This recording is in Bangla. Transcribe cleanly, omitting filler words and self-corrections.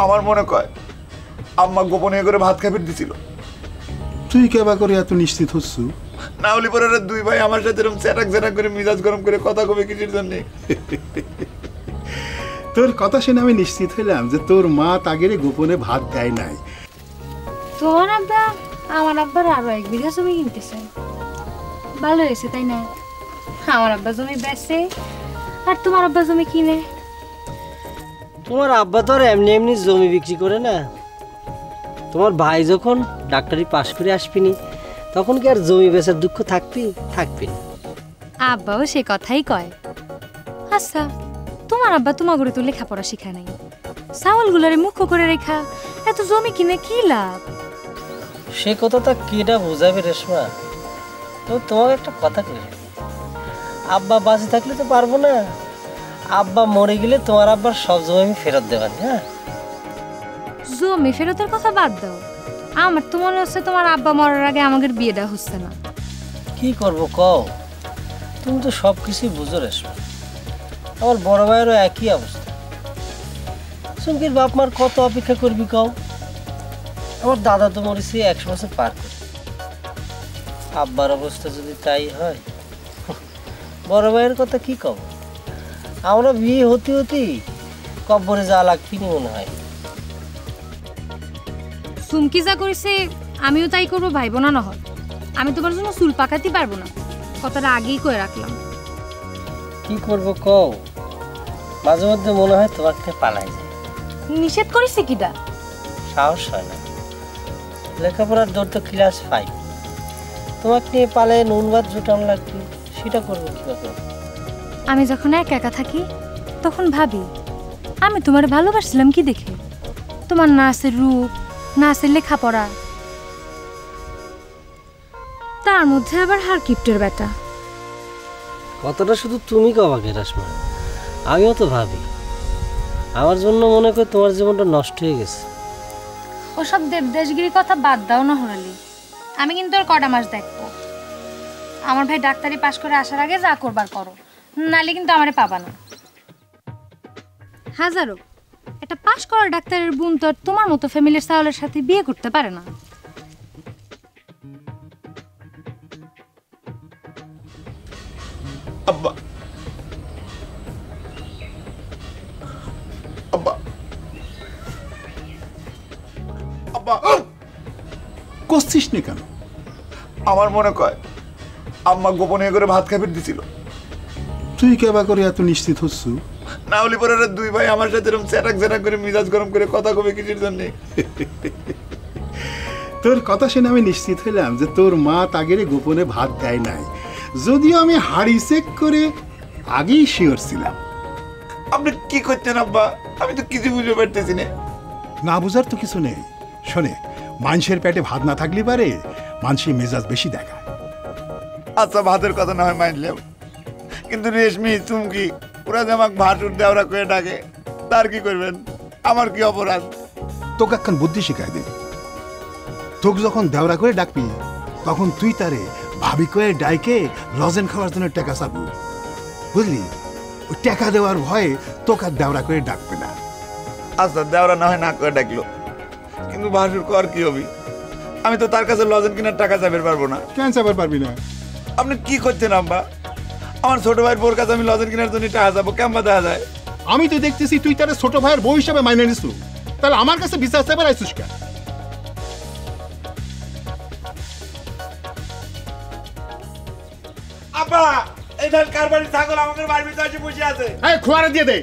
আমার মনে কয় আম্মা গোপনে করে ভাত খাইতে দিছিল। তুই কেবা করে এত নিশ্চিত হচ্ছু? না হলে পরে দুই ভাই আমার সাথে এরকম চ্যাটাক চ্যাটাক করে মিজাজ গরম করে কথা কবে কিসের জন্য? তোর কথা শুনে আমি নিশ্চিত হইলাম যে তোর মা তাগেরে গোপনে ভাত দেয় নাই। তোমার আব্বা আমার আব্বার আরো 1 বিঘা জমি কিনতেছে। ভালো হয়েছে তাই না? আমার আব্বা জমি বেচে আর তোমার আব্বা জমি কিনে। তোমার আব্বা তো আর এমনি এমনি জমি বিক্রি করে না। তোমার ভাই যখন ডাক্তারি পাশ করে আসবিনি তখন কি আর জমি বেচার দুঃখ থাকবি না। আব্বাও সে কথাই কয়। আচ্ছা, তোমার আব্বা তোমাকে তো লেখাপড়া শিখায় নাই, চাউলগুলারে মুখ্য করে রেখা এত জমি কিনে কি লাভ? সে কথাটা কেটা বোঝাবে রেশমা? তো তোমাকে একটা কথা কই, আব্বা বাঁচে থাকলে তো পারবো না, আব্বা মরে গেলে তোমার আব্বার সব জমি আমি ফেরত দেবেন। হ্যাঁ, জমি ফেরতের কথা বাদ দাও, আমার তো মনে হচ্ছে তোমার আব্বা মরার আগে আমাদের বিয়েটা হচ্ছে না। কি করবো কও? তুমি তো সব কিছুই বুঝো রেশমা। আমার বড় ভাইয়েরও একই অবস্থা। চুমকির বাপ মার কত অপেক্ষা করবি কও? আমার দাদা তো মরেছে 100 বছর পার করে। আব্বার অবস্থা যদি তাই হয়, বড় ভাইয়ের কথা কি কব? আমরা বিয়ে হতে কব্বরে যা লাগবি মনে হয়। চুমকি যা করেছে আমিও তাই করবো ভাইব না। নহল আমি তোমার জন্য চুল পাকাতে পারবো না, কথাটা আগেই কয়ে রাখলাম। কি করব কও? মাঝে মধ্যে মনে হয় তোমাকে পালাই যায়। নিষেধ করেছে কিটা? সাহস হয় না। লেখাপড়ার দৌড় তো ক্লাস 5, তোমাকে নিয়ে পালে নুন ভাত জোটানো লাগবে, সেটা করবো কিভাবে? আমি যখন একা একা থাকি তখন ভাবি আমি তোমার ভালোবাসছিলাম কি দেখে? তোমার না আছে রূপ, না আছে লেখাপড়া, তার মধ্যে আবার হার কিপ্টের বেটা। কথাটা শুধু তুমি কবাকে রাসমা, আমিও তো ভাবি আমার জন্য মনে করি তোমার জীবনটা নষ্ট হয়ে গেছে। ওসব দেবদেশগিরির কথা বাদ দাও না হরালি, আমি কিন্তু আর কটা মাস দেখবো। আমার ভাই ডাক্তারি পাশ করে আসার আগে যা করবার করো, নালে কিন্তু আমারে পাবা না। হাজারো একটা পাশ করা ডাক্তারের বোন তো আর তোমার মতো ফ্যামিলির চাউলের সাথে বিয়ে করতে পারে না। আব্বা আব্বা আব্বা কষছিস নি কেন? আমার মনে কয় আম্মা গোপনে করে ভাত খাইতে দিছিল। তুই কেবা করে এত নিশ্চিত হচ্ছু? না হলে পরে দুই ভাই আমার সাথে এরকম চ্যাটাক চ্যাটাক করে মিজাজ গরম করে কথা কবে কিসের জন্য? তোর কথা শুনে আমি নিশ্চিত হইলাম যে তোর মা তাগেরে গোপনে ভাত দেয় নাই, যদিও আমি হাড়ি চেক করে আগেই শিওর ছিলাম। আপনি কি করছেন আব্বা? আমি তো কিছু বুঝতে পারতেছি না। না বুঝার তো কিছু নেই। শোনে, মানুষের পেটে ভাত না থাকলে পারে মানুষের মেজাজ বেশি দেখায়। আচ্ছা, ভাতের কথা না হয় মানলাম, কিন্তু রেশমি চুমকি ওরা যে আমাকে ভাত উঠ দেওয়া করে ডাকে, তার কি করবেন? আমার কি অপরাধ? তোকে একখান বুদ্ধি শিখাই দে। তোকে যখন দেওরা করে ডাকবি তখন তুই তারে ভাবি করে ডাইকে লজেন খাওয়ার জন্য টাকা চাবু, বুঝলি? ওই টাকা দেওয়ার ভয়ে তোকে আর দেওরা করে ডাকবে না। আচ্ছা, দেওরা না হয় না করে ডাকলো, কিন্তু ভাসুর কর কি হবি? আমি তো তার কাছে লজেন কেনার টাকা চাইতে পারবো না। কেন চাবার পারবি না? আপনি কি করছেন আব্বা? আমার ছোট ভাইয়ের বোর কাছে আমি লজেন কেনার জন্য টাকা যাবো, কেমন দেখা যায়? আমি তো দেখতেছি তুই তার ছোট ভাইয়ের বউ হিসাবে মাইনে নিস, তাহলে আমার কাছে বিশ্বাস চাইবার আইসুস কেন? আব্বা, এই ধান কার বাড়ির ছাগল আমাদের বাড়ির ভিতরে এসে বসে আছে। খোয়ারে দিয়ে দে।